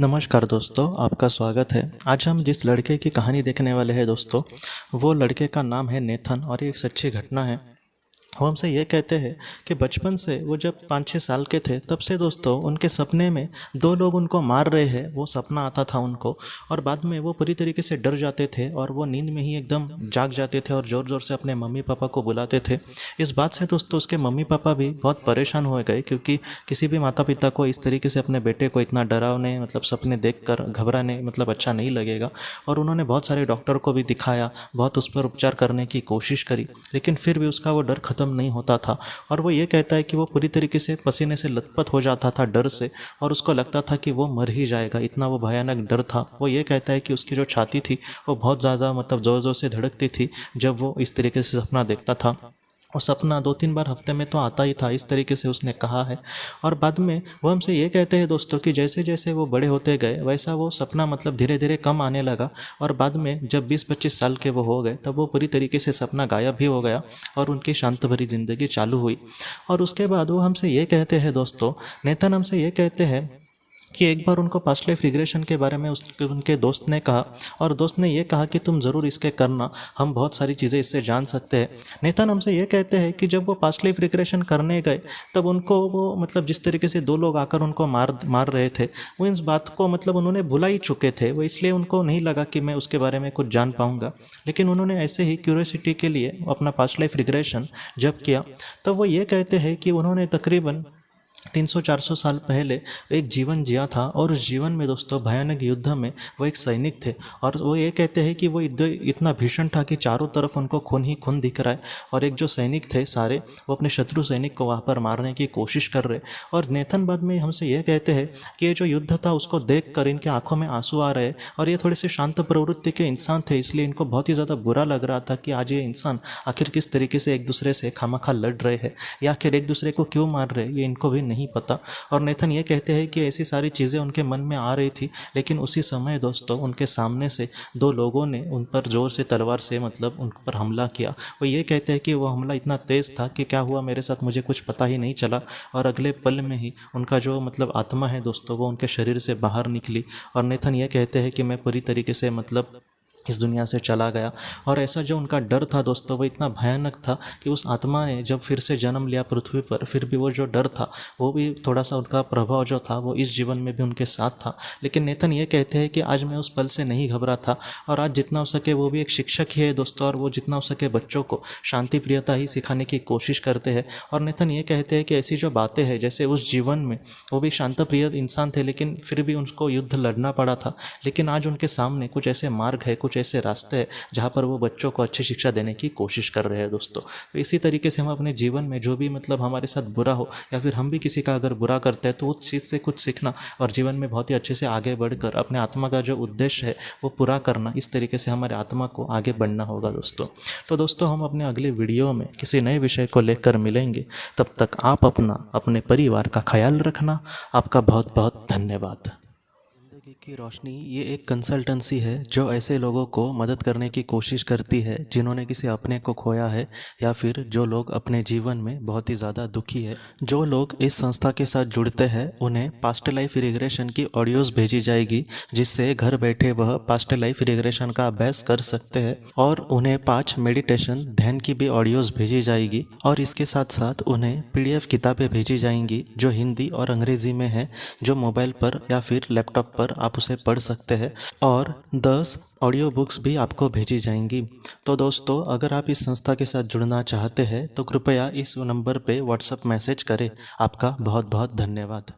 नमस्कार दोस्तों, आपका स्वागत है। आज हम जिस लड़के की कहानी देखने वाले हैं दोस्तों, वो लड़के का नाम है नेथन और ये एक सच्ची घटना है। वो हमसे ये कहते हैं कि बचपन से वो जब 5-6 साल के थे तब से दोस्तों उनके सपने में दो लोग उनको मार रहे हैं, वो सपना आता था उनको। और बाद में वो पूरी तरीके से डर जाते थे और वो नींद में ही एकदम जाग जाते थे और ज़ोर ज़ोर से अपने मम्मी पापा को बुलाते थे। इस बात से दोस्तों उसके मम्मी पापा भी बहुत परेशान हो गए, क्योंकि किसी भी माता पिता को इस तरीके से अपने बेटे को इतना डरावने सपने देख कर घबराने अच्छा नहीं लगेगा। और उन्होंने बहुत सारे डॉक्टर को भी दिखाया, बहुत उस पर उपचार करने की कोशिश करी, लेकिन फिर भी उसका वो डर ख़त्म नहीं होता था। और वो ये कहता है कि वो पूरी तरीके से पसीने से लथपथ हो जाता था डर से, और उसको लगता था कि वो मर ही जाएगा, इतना वो भयानक डर था। वो ये कहता है कि उसकी जो छाती थी वो बहुत ज़्यादा ज़ोर ज़ोर से धड़कती थी जब वो इस तरीके से सपना देखता था। वो सपना 2-3 बार हफ्ते में तो आता ही था, इस तरीके से उसने कहा है। और बाद में वो हमसे ये कहते हैं दोस्तों कि जैसे जैसे वो बड़े होते गए वैसा वो सपना धीरे धीरे कम आने लगा। और बाद में जब 20-25 साल के वो हो गए तब वो पूरी तरीके से सपना गायब भी हो गया और उनकी शांत भरी ज़िंदगी चालू हुई। और उसके बाद वो हमसे ये कहते हैं दोस्तों, नेतन हमसे ये कहते हैं कि एक बार उनको पास्ट लाइफ रिग्रेशन के बारे में उनके दोस्त ने कहा, और दोस्त ने ये कहा कि तुम ज़रूर इसके करना, हम बहुत सारी चीज़ें इससे जान सकते हैं। नेतन हमसे ये कहते हैं कि जब वो पास्ट लाइफ रिग्रेशन करने गए तब उनको वो जिस तरीके से दो लोग आकर उनको मार रहे थे, वो इस बात को उन्होंने भुला ही चुके थे। वो इसलिए उनको नहीं लगा कि मैं उसके बारे में कुछ जान पाऊँगा, लेकिन उन्होंने ऐसे ही क्यूरियोसिटी के लिए अपना पास्ट लाइफ रिग्रेशन जब किया तब वो ये कहते हैं कि उन्होंने तकरीबन 300-400 साल पहले एक जीवन जिया था, और उस जीवन में दोस्तों भयानक युद्ध में वो एक सैनिक थे। और वो ये कहते हैं कि वो युद्ध इतना भीषण था कि चारों तरफ उनको खून ही खून दिख रहा है, और एक जो सैनिक थे सारे वो अपने शत्रु सैनिक को वहाँ पर मारने की कोशिश कर रहे। और नेथन बाद में हमसे ये कहते हैं कि ये जो युद्ध था उसको देख कर इनके आंखों में आंसू आ रहे, और ये थोड़े से शांत प्रवृत्ति के इंसान थे, इसलिए इनको बहुत ही ज़्यादा बुरा लग रहा था कि आज ये इंसान आखिर किस तरीके से एक दूसरे से खामखा लड़ रहे हैं, या आखिर एक दूसरे को क्यों मार रहे, ये इनको भी नहीं पता। और नेथन ये कहते हैं कि ऐसी सारी चीज़ें उनके मन में आ रही थी, लेकिन उसी समय दोस्तों उनके सामने से दो लोगों ने उन पर जोर से तलवार से उन पर हमला किया। वो ये कहते हैं कि वो हमला इतना तेज़ था कि क्या हुआ मेरे साथ मुझे कुछ पता ही नहीं चला, और अगले पल में ही उनका जो आत्मा है दोस्तों वो उनके शरीर से बाहर निकली। और नेथन ये कहते हैं कि मैं पूरी तरीके से इस दुनिया से चला गया। और ऐसा जो उनका डर था दोस्तों वो इतना भयानक था कि उस आत्मा ने जब फिर से जन्म लिया पृथ्वी पर, फिर भी वो जो डर था वो भी थोड़ा सा उनका प्रभाव जो था वो इस जीवन में भी उनके साथ था। लेकिन नेथन ये कहते हैं कि आज मैं उस पल से नहीं घबरा था, और आज जितना हो सके वो भी एक शिक्षक ही है दोस्तों, और वो जितना हो सके बच्चों को शांति प्रियता ही सिखाने की कोशिश करते हैं। और नेथन ये कहते हैं कि ऐसी जो बातें हैं, जैसे उस जीवन में वो भी शांत प्रिय इंसान थे लेकिन फिर भी उनको युद्ध लड़ना पड़ा था, लेकिन आज उनके सामने कुछ ऐसे मार्ग है, कुछ ऐसे रास्ते हैं जहाँ पर वो बच्चों को अच्छी शिक्षा देने की कोशिश कर रहे हैं दोस्तों। तो इसी तरीके से हम अपने जीवन में जो भी हमारे साथ बुरा हो, या फिर हम भी किसी का अगर बुरा करते हैं, तो उस चीज़ से कुछ सीखना और जीवन में बहुत ही अच्छे से आगे बढ़कर अपने आत्मा का जो उद्देश्य है वो पूरा करना, इस तरीके से हमारे आत्मा को आगे बढ़ना होगा दोस्तों। तो दोस्तों हम अपने अगले वीडियो में किसी नए विषय को लेकर मिलेंगे। तब तक आप अपने परिवार का ख्याल रखना। आपका बहुत बहुत धन्यवाद। जिंदगी की रोशनी ये एक कंसल्टेंसी है जो ऐसे लोगों को मदद करने की कोशिश करती है जिन्होंने किसी अपने को खोया है, या फिर जो लोग अपने जीवन में बहुत ही ज़्यादा दुखी है। जो लोग इस संस्था के साथ जुड़ते हैं उन्हें पास्ट लाइफ रिग्रेशन की ऑडियोज़ भेजी जाएगी, जिससे घर बैठे वह पास्ट लाइफ रिग्रेशन का अभ्यास कर सकते हैं। और उन्हें 5 मेडिटेशन ध्यान की भी ऑडियोज़ भेजी जाएगी, और इसके साथ साथ उन्हें PDF किताबें भेजी जाएंगी जो हिंदी और अंग्रेज़ी में है, जो मोबाइल पर या फिर लैपटॉप पर आप उसे पढ़ सकते हैं। और 10 ऑडियो बुक्स भी आपको भेजी जाएंगी। तो दोस्तों अगर आप इस संस्था के साथ जुड़ना चाहते हैं तो कृपया इस नंबर पे व्हाट्सएप मैसेज करें। आपका बहुत बहुत धन्यवाद।